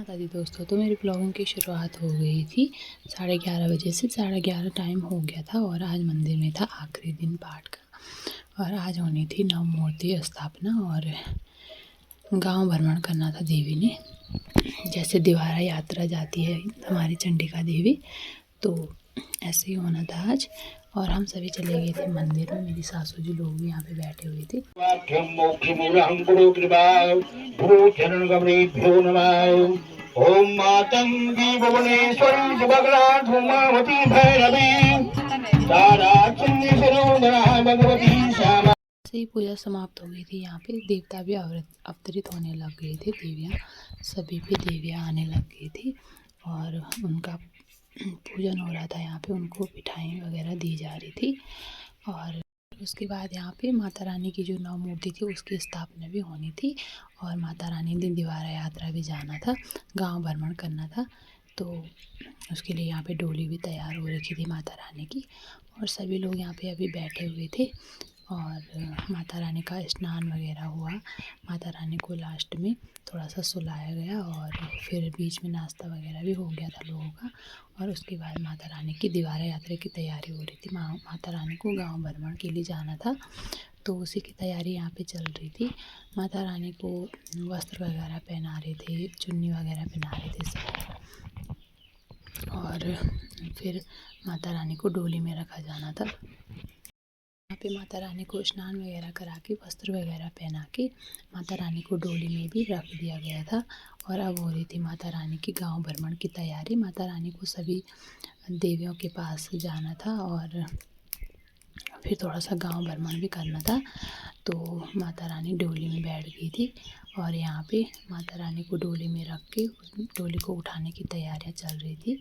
दादी दोस्तों, तो मेरी ब्लॉगिंग की शुरुआत हो गई थी 11:30 बजे से। 11:30 टाइम हो गया था और आज मंदिर में था आखिरी दिन पाठ का और आज होनी थी नवमूर्ति स्थापना और गांव भ्रमण करना था देवी ने। जैसे दिवारा यात्रा जाती है हमारी चंडिका देवी, तो ऐसे ही होना था आज। और हम सभी चले गए थे मंदिर में। मेरी सासू जी लोग भी यहाँ पे बैठे हुए थे। ओम मातंगी भुवनेश्वरी सुभद्रा धूमावती भैरवी तारा चंडी सरोदरा भगवती श्यामा। से ही पूजा समाप्त हो गई थी। यहाँ पे देवता भी अवतरित होने लग गए थे। देवियाँ सभी पे देवियाँ आने लग गई थी और उनका पूजन हो रहा था। यहाँ पे उनको मिठाई वगैरह दी जा रही थी। और उसके बाद यहाँ पे माता रानी की जो नव मूर्ति थी उसकी स्थापना भी होनी थी और माता रानी ने दिवारा यात्रा भी जाना था, गांव भ्रमण करना था। तो उसके लिए यहाँ पे डोली भी तैयार हो रखी थी माता रानी की और सभी लोग यहाँ पे अभी बैठे हुए थे और माता रानी का स्नान वगैरह हुआ। माता रानी को लास्ट में थोड़ा सा सुलाया गया और फिर बीच में नाश्ता वगैरह भी हो गया था लोगों का। और उसके बाद माता रानी की दिवारा यात्रा की तैयारी हो रही थी। माता रानी को गांव भ्रमण के लिए जाना था, तो उसी की तैयारी यहाँ पे चल रही थी। माता रानी को वस्त्र वगैरह पहना रहे थे, चुन्नी वगैरह पहना रहे थे सब। और फिर माता रानी को डोली में रखा जाना था। यहाँ पे माता रानी को स्नान वगैरह करा के वस्त्र वगैरह पहना के माता रानी को डोली में भी रख दिया गया था। और अब हो रही थी माता रानी की गांव भ्रमण की तैयारी। माता रानी को सभी देवियों के पास जाना था और फिर थोड़ा सा गांव भ्रमण भी करना था। तो माता रानी डोली में बैठ गई थी और यहाँ पे माता रानी को डोली में रख के उस डोली को उठाने की तैयारियाँ चल रही थी।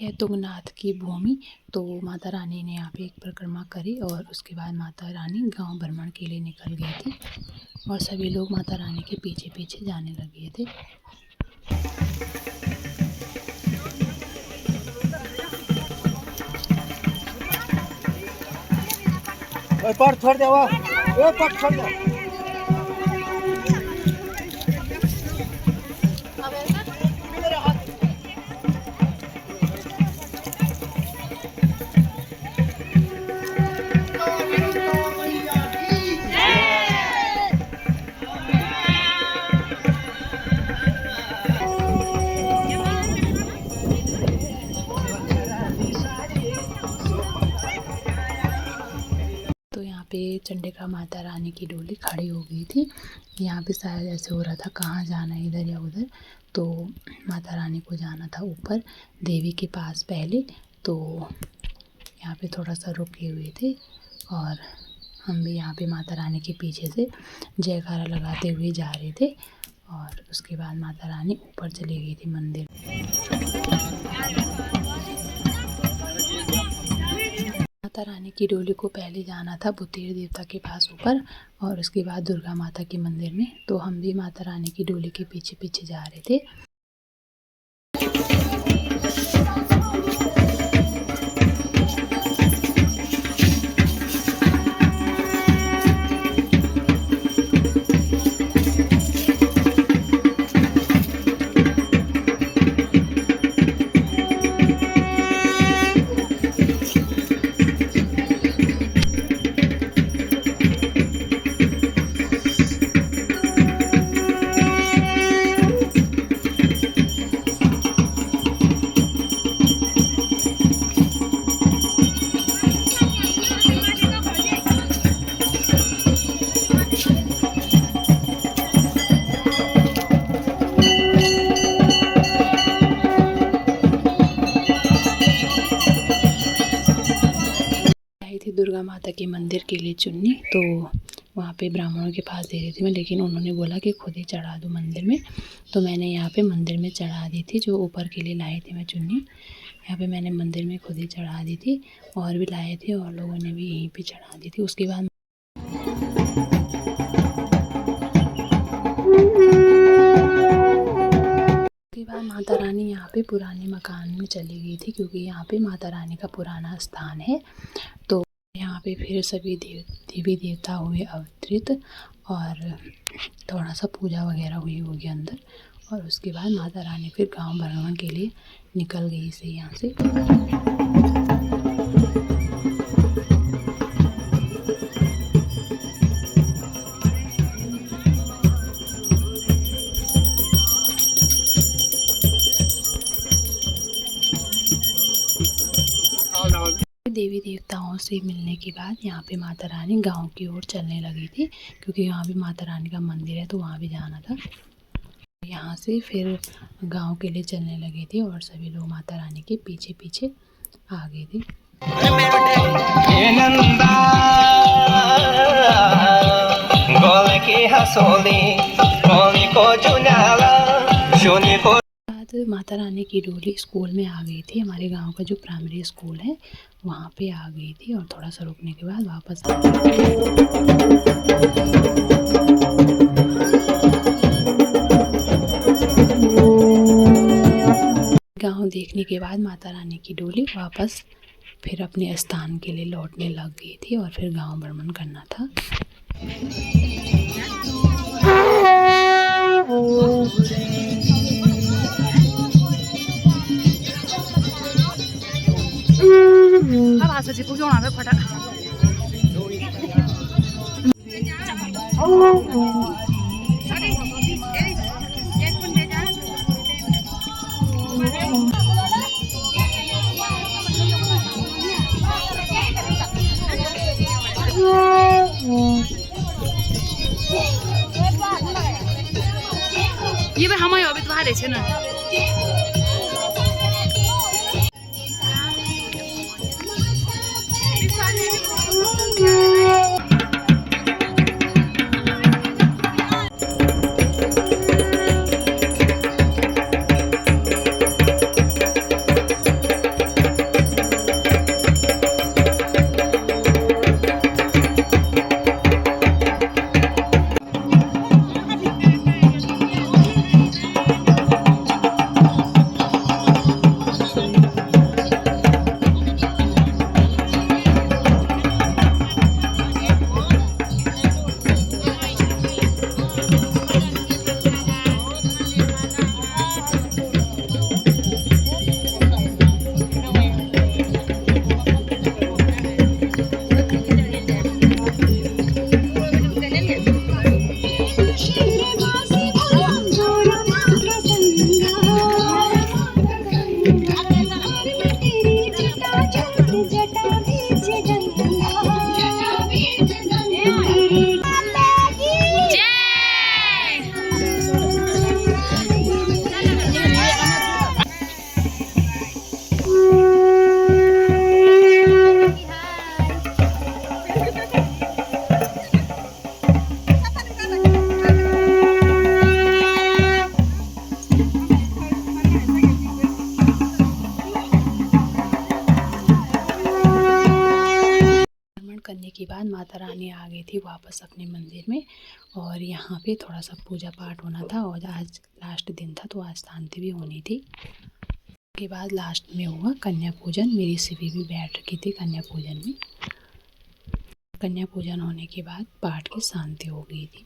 यह तुंगनाथ की भूमि। तो माता रानी ने यहाँ पे एक परिक्रमा करी और उसके बाद माता रानी गांव भ्रमण के लिए निकल गई थी और सभी लोग माता रानी के पीछे पीछे जाने लगे थे। छोड़ दे छोड़ दे। पे चंडिका माता रानी की डोली खड़ी हो गई थी। यहाँ पे शायद ऐसे हो रहा था कहाँ जाना है, इधर या उधर। तो माता रानी को जाना था ऊपर देवी के पास पहले। तो यहाँ पे थोड़ा सा रुके हुए थे और हम भी यहाँ पे माता रानी के पीछे से जयकारा लगाते हुए जा रहे थे। और उसके बाद माता रानी ऊपर चली गई थी मंदिर। माता रानी की डोली को पहले जाना था बुतेर देवता के पास ऊपर और उसके बाद दुर्गा माता के मंदिर में। तो हम भी माता रानी की डोली के पीछे पीछे जा रहे थे। दुर्गा माता के मंदिर के लिए चुन्नी, तो वहाँ पे ब्राह्मणों के पास दे रही थी मैं, लेकिन उन्होंने बोला कि खुद ही चढ़ा दो मंदिर में। तो मैंने यहाँ पे मंदिर में चढ़ा दी थी। जो ऊपर के लिए लाई थी मैं चुन्नी, यहाँ पे मैंने मंदिर में खुद ही चढ़ा दी थी। और भी लाए थे और लोगों ने भी यहीं पे चढ़ा दी थी। उसके बाद माता रानी यहाँ पे पुराने मकान में चली गई थी, क्योंकि यहाँ पे माता रानी का पुराना स्थान है। तो यहाँ पे फिर सभी देवी देवता हुए अवतरित और थोड़ा सा पूजा वगैरह हुई होगी अंदर। और उसके बाद माता रानी फिर गांव भ्रमण के लिए निकल गई से यहाँ से। देवी देवताओं से मिलने के बाद यहाँ पे माता रानी गांव की ओर चलने लगी थी, क्योंकि यहाँ भी माता रानी का मंदिर है तो वहाँ भी जाना था। यहाँ से फिर गांव के लिए चलने लगी थी और सभी लोग माता रानी के पीछे पीछे आ गए थे। माता रानी की डोली स्कूल में आ गई थी। हमारे गांव का जो प्राइमरी स्कूल है वहाँ पे आ गई थी और थोड़ा सा रुकने के बाद वापस आ गई। गांव देखने के बाद माता रानी की डोली वापस फिर अपने स्थान के लिए लौटने लग गई थी और फिर गांव भ्रमण करना था। ये बार हमारे अभी तो बाहर है ना। के बाद माता रानी आ गई थी वापस अपने मंदिर में, और यहाँ पे थोड़ा सा पूजा पाठ होना था, और आज लास्ट दिन था तो आज शांति भी होनी थी। के बाद लास्ट में हुआ कन्या पूजन। मेरी सिवी भी बैठ रखी थी कन्या पूजन में। कन्या पूजन होने के बाद पाठ की शांति हो गई थी।